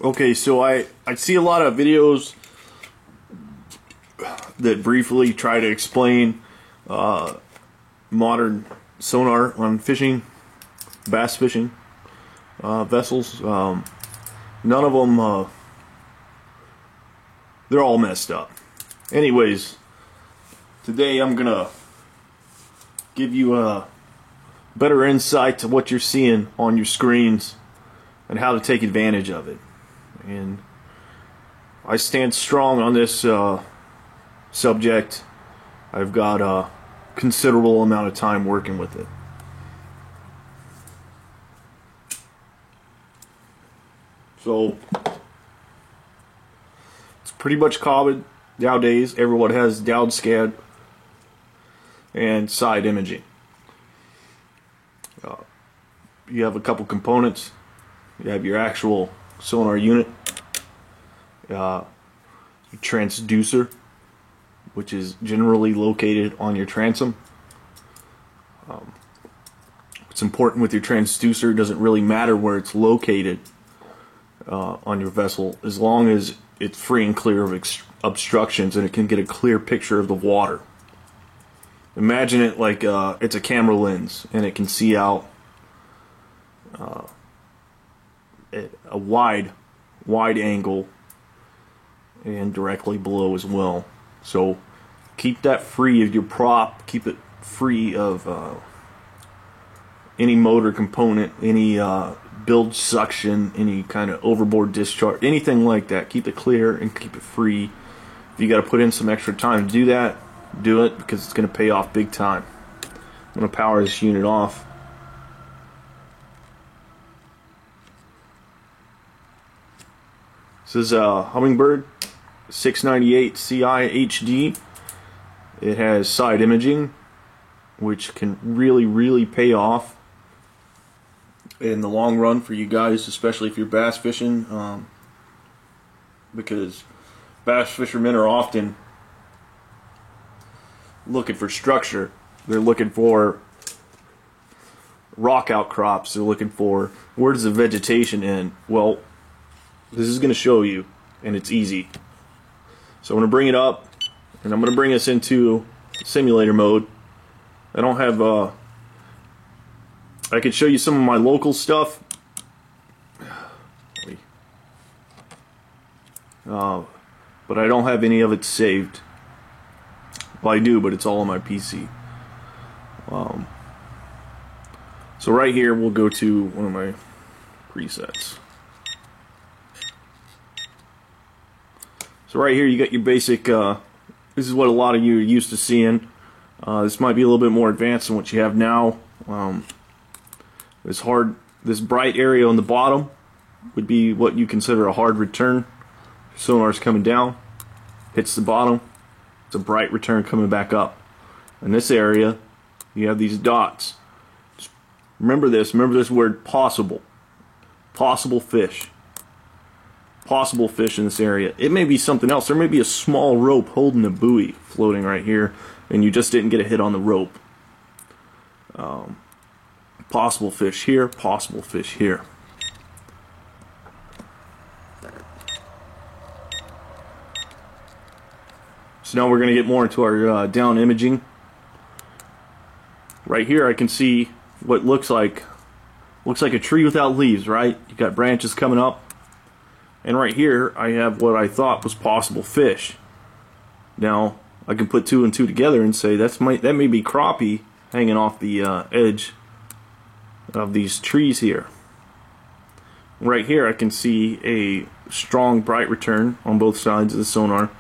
Okay, so I see a lot of videos that briefly try to explain modern sonar on fishing, bass fishing vessels. None of them, they're all messed up. Anyways, today I'm gonna give you a better insight to what you're seeing on your screens and how to take advantage of it. And I stand strong on this subject. I've got a considerable amount of time working with it. So it's pretty much common nowadays. Everyone has down scan and side imaging. You have a couple components. You have your actual sonar unit, your transducer, which is generally located on your transom. What's important with your transducer, it doesn't really matter where it's located on your vessel, as long as it's free and clear of obstructions and it can get a clear picture of the water. Imagine it like it's a camera lens and it can see out a wide angle and directly below as well. So keep that free of your prop, keep it free of any motor component, any bilge suction, any kind of overboard discharge, anything like that. Keep it clear and keep it free. If you got to put in some extra time to do that, do it, because it's going to pay off big time. I'm going to power this unit off. This is a Humminbird 698 CI HD. It has side imaging, which can really pay off in the long run for you guys, especially if you're bass fishing, because bass fishermen are often looking for structure. They're looking for rock outcrops. They're looking for, where does the vegetation end? Well, this is going to show you, and it's easy. So I'm going to bring it up, and I'm going to bring us into simulator mode. I don't have I could show you some of my local stuff, but I don't have any of it saved. Well, I do, but it's all on my PC. So right here we'll go to one of my presets. So right here you got your basic, this is what a lot of you are used to seeing. This might be a little bit more advanced than what you have now. This bright area on the bottom would be what you consider a hard return. Sonar's coming down, hits the bottom, it's a bright return coming back up. In this area, you have these dots. Just remember this word, possible. Possible fish. Possible fish in this area. It may be something else. There may be a small rope holding a buoy floating right here, and you just didn't get a hit on the rope. Possible fish here, possible fish here. So now we're going to get more into our down imaging. Right here I can see what looks like a tree without leaves, right? You got branches coming up. And right here I have what I thought was possible fish. Now I can put two and two together and say that may be crappie hanging off the edge of these trees here. Right here I can see a strong bright return on both sides of the sonar,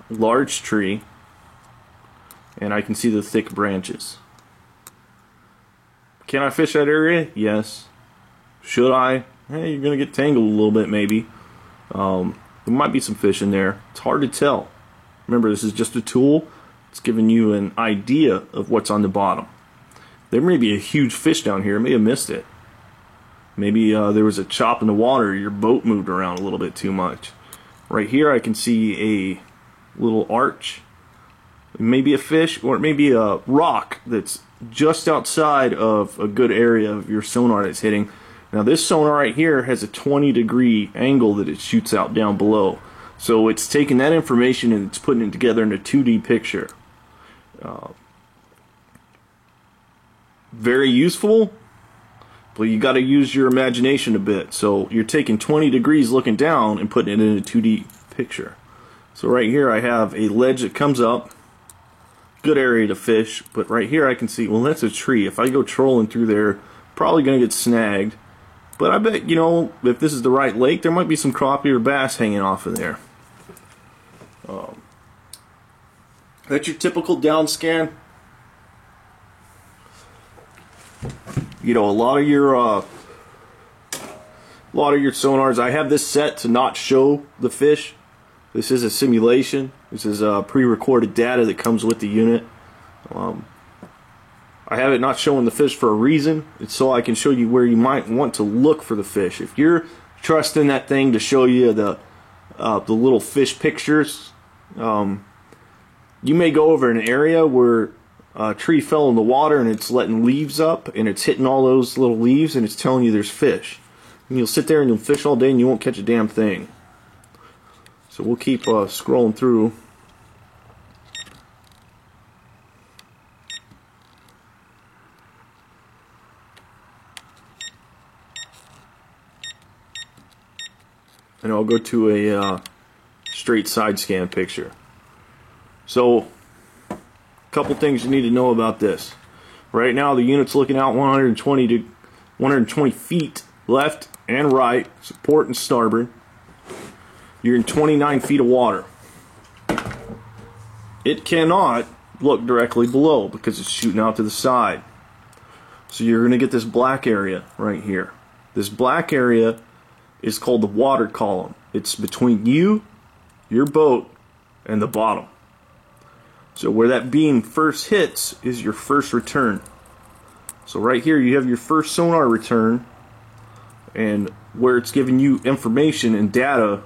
large tree, and I can see the thick branches. Can I fish that area? Yes. Should I? Hey, you're gonna get tangled a little bit maybe. There might be some fish in there. It's hard to tell. Remember, this is just a tool. It's giving you an idea of what's on the bottom. There may be a huge fish down here. I may have missed it. Maybe there was a chop in the water. Your boat moved around a little bit too much. Right here I can see a little arch. It may be a fish, or it may be a rock that's just outside of a good area of your sonar that's hitting. Now this sonar right here has a 20-degree angle that it shoots out down below. So it's taking that information and it's putting it together in a 2D picture. Very useful, but you got to use your imagination a bit. So you're taking 20 degrees looking down and putting it in a 2D picture. So right here I have a ledge that comes up, good area to fish, but right here I can see, well, that's a tree. If I go trolling through there, probably going to get snagged. But I bet, you know, if this is the right lake, there might be some crappie or bass hanging off in there. That's your typical down scan. You know, a lot of your sonars, I have this set to not show the fish. This is a simulation. This is pre-recorded data that comes with the unit. I have it not showing the fish for a reason. It's so I can show you where you might want to look for the fish. If you're trusting that thing to show you the little fish pictures, you may go over an area where a tree fell in the water and it's letting leaves up and it's hitting all those little leaves and it's telling you there's fish. And you'll sit there and you'll fish all day and you won't catch a damn thing. So we'll keep scrolling through. And I'll go to a straight side scan picture. So, a couple things you need to know about this. Right now the unit's looking out 120 feet left and right, port and starboard. You're in 29 feet of water. It cannot look directly below because it's shooting out to the side. So you're going to get this black area right here. This black area is called the water column. It's between you, your boat, and the bottom. So where that beam first hits is your first return. So right here you have your first sonar return, and where it's giving you information and data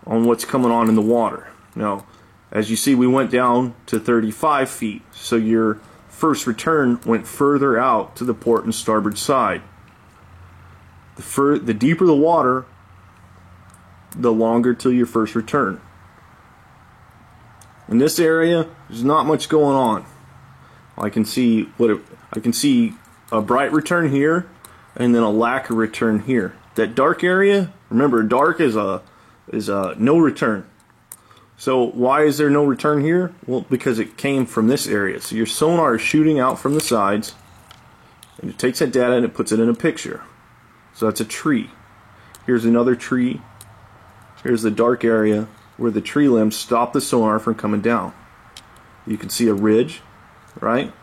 on what's coming on in the water. Now, as you see, we went down to 35 feet, so your first return went further out to the port and starboard side. The deeper the water, the longer till your first return. In this area, there's not much going on. I can see a bright return here, and then a lack of return here. That dark area, remember, dark is a no return. So why is there no return here? Well, because it came from this area. So your sonar is shooting out from the sides, and it takes that data and it puts it in a picture. So that's a tree. Here's another tree. Here's the dark area where the tree limbs stop the sonar from coming down. You can see a ridge, right?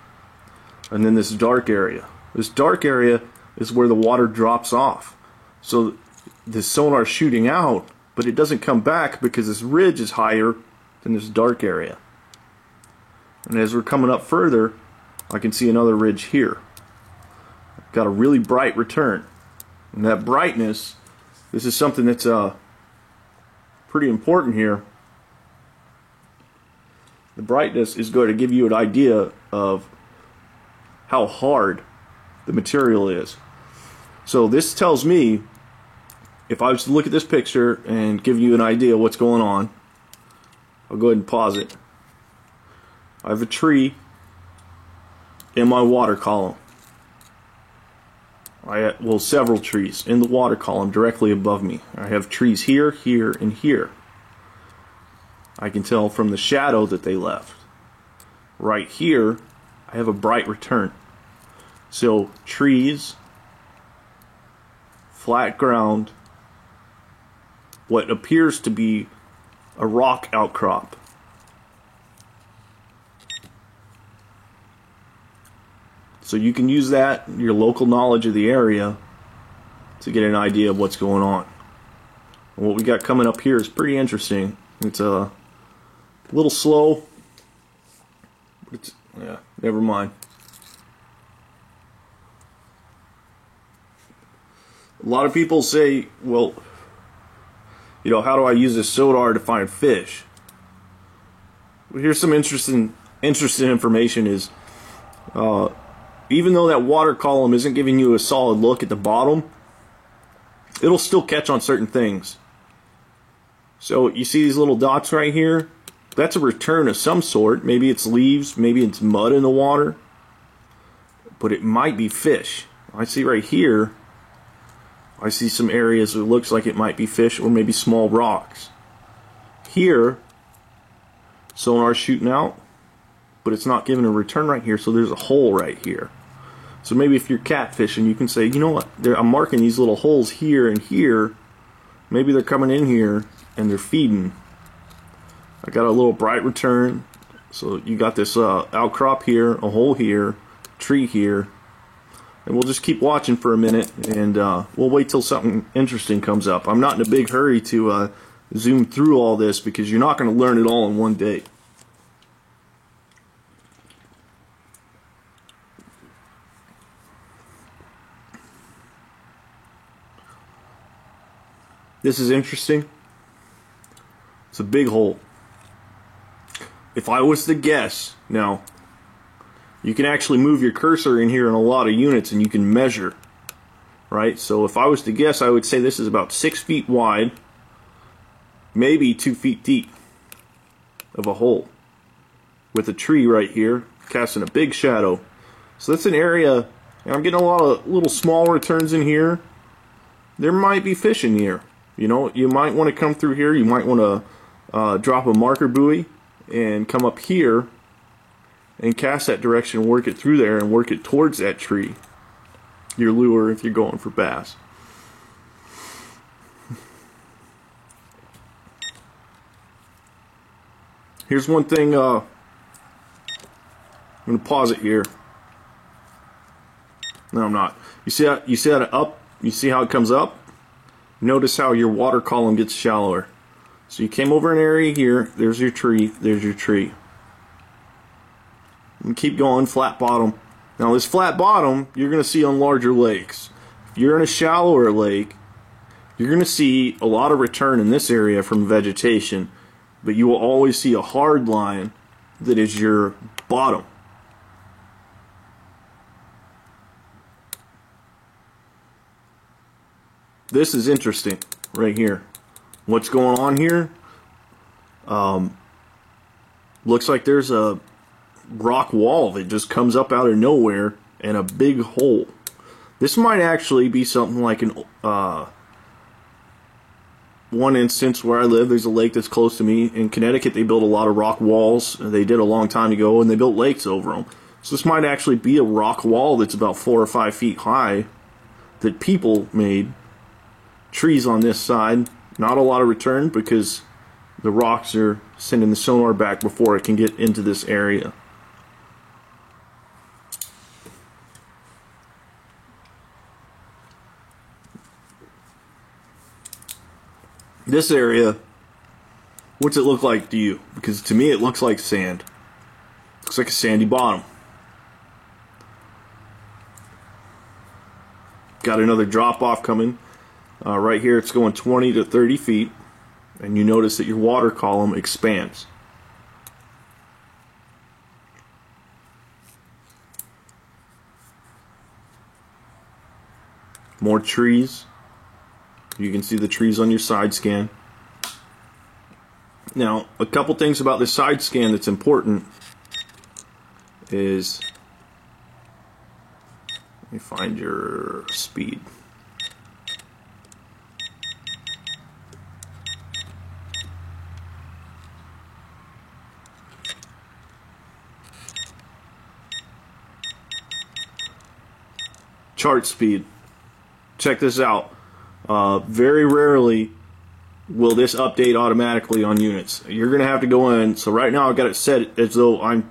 And then this dark area. This dark area is where the water drops off. So the sonar is shooting out, but it doesn't come back because this ridge is higher than this dark area. And as we're coming up further, I can see another ridge here. Got a really bright return. And that brightness, this is something that's pretty important here. The brightness is going to give you an idea of how hard the material is. So this tells me, if I was to look at this picture and give you an idea of what's going on, I'll go ahead and pause it. I have a tree in my water column. Several trees in the water column directly above me. I have trees here, here, and here. I can tell from the shadow that they left. Right here, I have a bright return. So trees, flat ground, what appears to be a rock outcrop. So you can use that, your local knowledge of the area, to get an idea of what's going on. And what we got coming up here is pretty interesting. It's a little slow, but it's, yeah, never mind. A lot of people say, well, you know, how do I use this sonar to find fish? Well, here's some interesting information is, even though that water column isn't giving you a solid look at the bottom, it'll still catch on certain things. So you see these little dots right here? That's a return of some sort. Maybe it's leaves, maybe it's mud in the water, but it might be fish. I see right here, I see some areas that looks like it might be fish or maybe small rocks. Here, sonar shooting out, but it's not giving a return right here, so there's a hole right here. So maybe if you're catfishing, you can say, you know what, I'm marking these little holes here and here. Maybe they're coming in here and they're feeding. I got a little bright return. So you got this outcrop here, a hole here, tree here. And we'll just keep watching for a minute, and we'll wait till something interesting comes up. I'm not in a big hurry to zoom through all this because you're not going to learn it all in one day. This is interesting. It's a big hole. If I was to guess, now, you can actually move your cursor in here in a lot of units and you can measure, right? So if I was to guess, I would say this is about 6 feet wide, maybe 2 feet deep of a hole, with a tree right here casting a big shadow. So that's an area, and I'm getting a lot of little small returns in here. There might be fish in here. You know, you might want to come through here. You might want to drop a marker buoy and come up here and cast that direction, work it through there, and work it towards that tree. Your lure if you're going for bass. Here's one thing. I'm going to pause it here. No, I'm not. You see how up? You see how it comes up? Notice how your water column gets shallower. So you came over an area here, there's your tree, there's your tree. And keep going, flat bottom. Now this flat bottom, you're going to see on larger lakes. If you're in a shallower lake, you're going to see a lot of return in this area from vegetation, but you will always see a hard line that is your bottom. This is interesting right here. What's going on here? Looks like there's a rock wall that just comes up out of nowhere and a big hole. This might actually be something like an one instance where I live. There's a lake that's close to me in Connecticut. They built a lot of rock walls. They did a long time ago, and they built lakes over them. So this might actually be a rock wall that's about 4 or 5 feet high that people made. Trees on this side, not a lot of return because the rocks are sending the sonar back before it can get into this area. This area, what's it look like to you? Because to me it looks like sand. Looks like a sandy bottom. Got another drop off coming. Right here it's going 20 to 30 feet, and you notice that your water column expands. More trees. You can see the trees on your side scan. Now, a couple things about this side scan that's important is, let me find your speed. Chart speed. Check this out. Very rarely will this update automatically on units. You're going to have to go in. So right now I've got it set as though I'm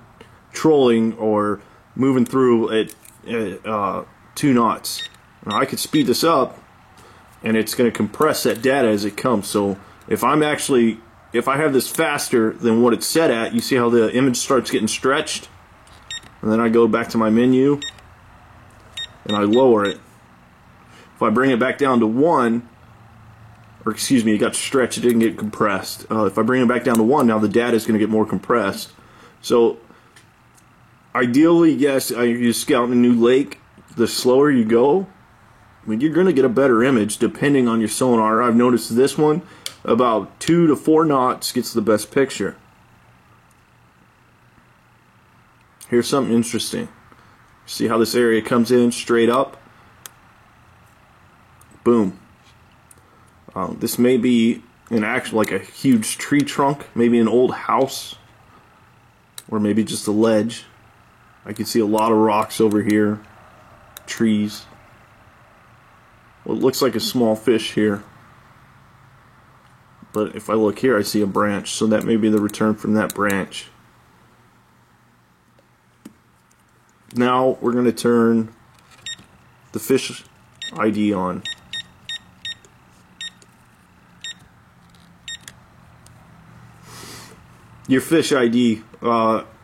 trolling or moving through at 2 knots. Now I could speed this up and it's going to compress that data as it comes. So if I have this faster than what it's set at, you see how the image starts getting stretched? And then I go back to my menu and I lower it. If I bring it back down to 1, or excuse me, it got stretched, it didn't get compressed. If I bring it back down to 1, now the data is going to get more compressed. So Ideally, yes, you scout a new lake, the slower you go, I mean, you're going to get a better image depending on your sonar. I've noticed this one, about 2 to 4 knots gets the best picture. Here's something interesting. See how this area comes in straight up? Boom. This may be an actual, like a huge tree trunk, maybe an old house, or maybe just a ledge. I can see a lot of rocks over here, trees. Well, it looks like a small fish here, but if I look here, I see a branch, so that may be the return from that branch. Now we're going to turn the fish ID on. Your fish ID,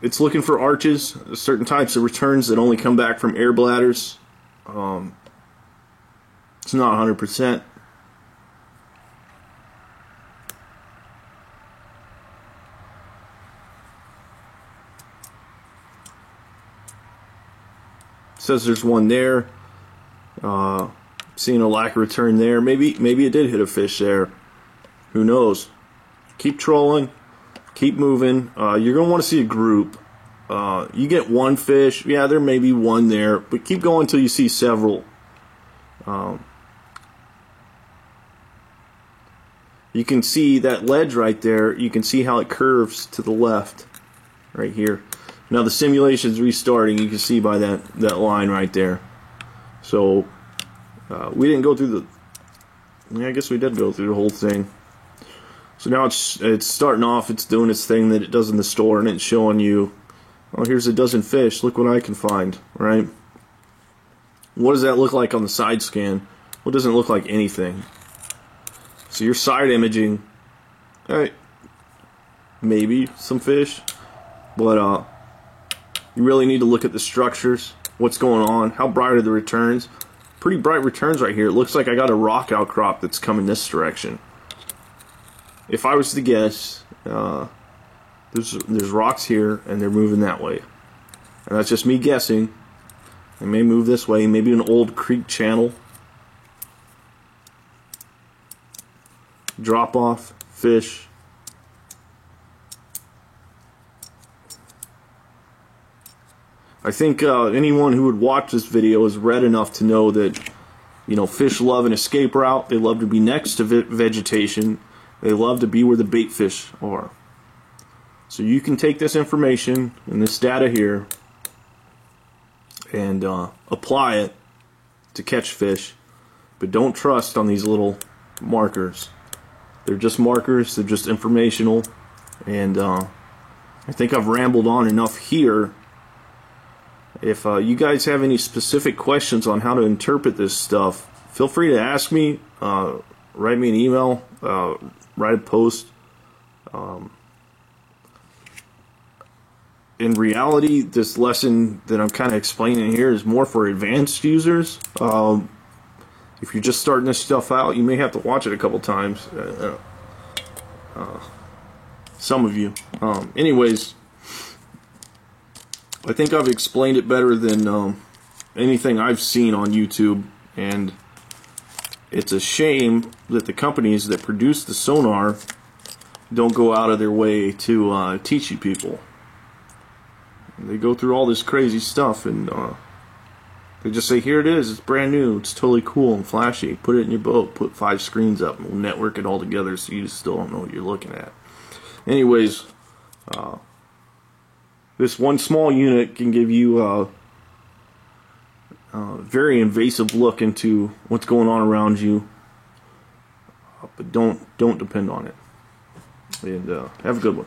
it's looking for arches, certain types of returns that only come back from air bladders. It's not 100%. Says there's one there. Seeing a lack of return there. Maybe it did hit a fish there. Who knows? Keep trolling. Keep moving. You're going to want to see a group. You get one fish. Yeah, there may be one there. But keep going until you see several. You can see that ledge right there. You can see how it curves to the left. Right here. Now the simulation's restarting. You can see by that line right there. So we didn't go through the... Yeah, I guess we did go through the whole thing. So now it's starting off. It's doing its thing that it does in the store, and it's showing you, oh, here's a dozen fish. Look what I can find, right? What does that look like on the side scan? Well, it doesn't look like anything. So your side imaging, right, maybe some fish, but you really need to look at the structures, what's going on, how bright are the returns. Pretty bright returns right here. It looks like I got a rock outcrop that's coming this direction. If I was to guess, there's rocks here and they're moving that way. And that's just me guessing. They may move this way, maybe an old creek channel. Drop off, fish. I think anyone who would watch this video has read enough to know that, you know, fish love an escape route. They love to be next to vegetation. They love to be where the bait fish are. So you can take this information and this data here and apply it to catch fish, but don't trust on these little markers. They're just markers, they're just informational, and I think I've rambled on enough here. If you guys have any specific questions on how to interpret this stuff, feel free to ask me, write me an email, write a post. In reality, this lesson that I'm kind of explaining here is more for advanced users. If you're just starting this stuff out, you may have to watch it a couple times. Some of you. Anyways, I think I've explained it better than anything I've seen on YouTube, and it's a shame that the companies that produce the sonar don't go out of their way to teach you people. They go through all this crazy stuff and they just say, here it is, it's brand new, it's totally cool and flashy, put it in your boat, put 5 screens up and we'll network it all together so you still don't know what you're looking at. Anyways, this one small unit can give you a very invasive look into what's going on around you, but don't depend on it. And have a good one.